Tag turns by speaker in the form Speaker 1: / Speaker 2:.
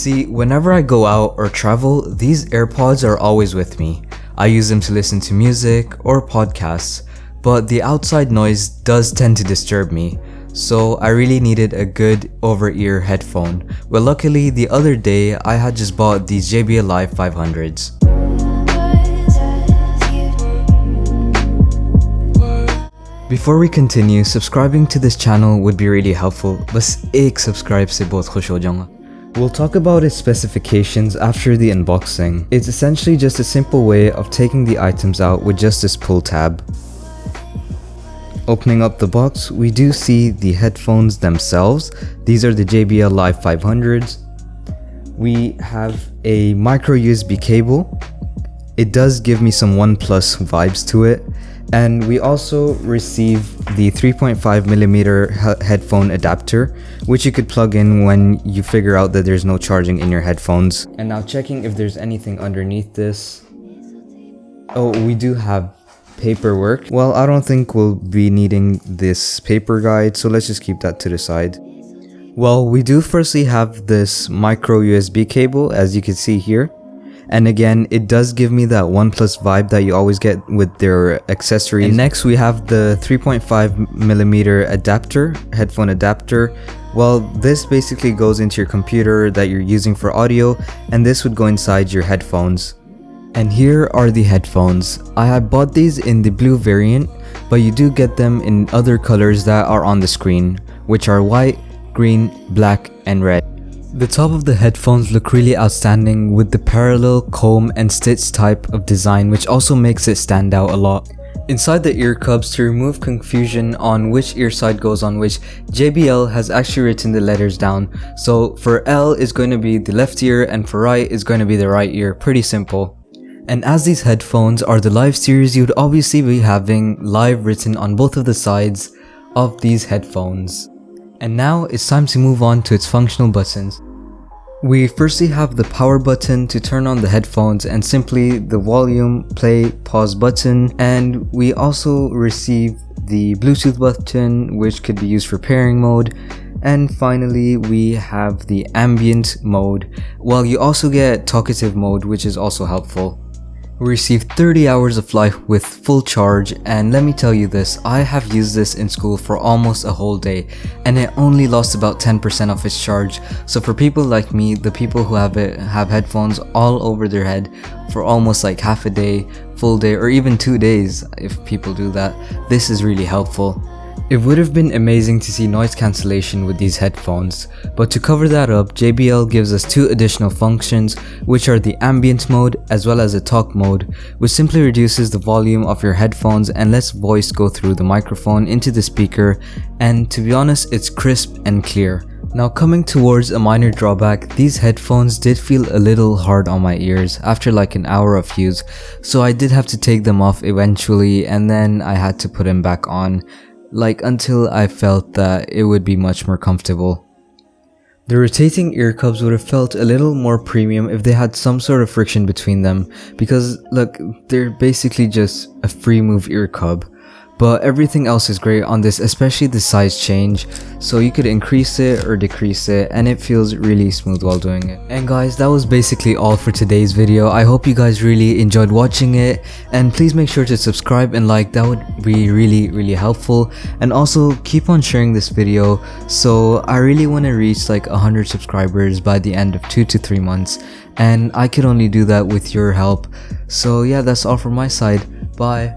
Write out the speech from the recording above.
Speaker 1: See, whenever I go out or travel, these AirPods are always with me. I use them to listen to music or podcasts, but the outside noise does tend to disturb me, so I really needed a good over-ear headphone. Well, luckily the other day I had just bought these JBL Live 500s. Before we continue, subscribing to this channel would be really helpful. बस एक subscribe से बहुत खुश हो जाऊंगा. We'll talk about its specifications after the unboxing. It's essentially just a simple way of taking the items out with just this pull tab. Opening up the box, we do see the headphones themselves. These are the JBL Live 500s. We have a micro USB cable. It does give me some ONEPLUS vibes to it. And we also receive the 3.5mm headphone adapter, which you could plug in when you figure out that there's no charging in your headphones. And now checking if there's anything underneath this. Oh, we do have paperwork. Well, I don't think we'll be needing this paper guide, so let's just keep that to the side. Well, we do firstly have this micro USB cable, as you can see here. And again, it does give me that ONEPLUS vibe that you always get with their accessories. And next we have the 3.5mm adapter, headphone adapter. Well, this basically goes into your computer that you're using for audio, and this would go inside your headphones. And here are the headphones. I had bought these in the blue variant, but you do get them in other colors that are on the screen, which are white, green, black, and red. The top of the headphones look really outstanding with the parallel comb and stitch type of design, which also makes it stand out a lot. Inside the ear cubs, to remove confusion on which ear side goes on which, JBL has actually written the letters down. So for L is going to be the left ear and for right is going to be the right ear. Pretty simple. And as these headphones are the Live series, you would obviously be having Live written on both of the sides of these headphones. And now it's time to move on to its functional buttons. We firstly have the power button to turn on the headphones and simply the volume, play, pause button. And we also receive the Bluetooth button, which could be used for pairing mode. And finally, we have the ambient mode, while you also get talkative mode, which is also helpful. We received 30 hours of life with full charge, and let me tell you this, I have used this in school for almost a whole day and it only lost about 10% of its charge. So for people like me, the people who have headphones all over their head for almost like half a day, full day, or even 2 days, if people do that, this is really helpful. It would have been amazing to see noise cancellation with these headphones, but to cover that up, JBL gives us 2 additional functions, which are the ambient mode as well as a talk mode, which simply reduces the volume of your headphones and lets voice go through the microphone into the speaker, and to be honest, it's crisp and clear. Now coming towards a minor drawback, these headphones did feel a little hard on my ears after like an hour of use, so I did have to take them off eventually and then I had to put them back on, like until I felt that it would be much more comfortable. The rotating ear cubs would have felt a little more premium if they had some sort of friction between them, because look, they're basically just a free move ear cub. But everything else is great on this, especially the size change, so you could increase it or decrease it and it feels really smooth while doing it. And guys, that was basically all for today's video. I hope you guys really enjoyed watching it, and please make sure to subscribe and like, that would be really helpful. And also keep on sharing this video, so I really want to reach like 100 subscribers by the end of 2 to 3 months, and I could only do that with your help. So yeah, that's all from my side. Bye.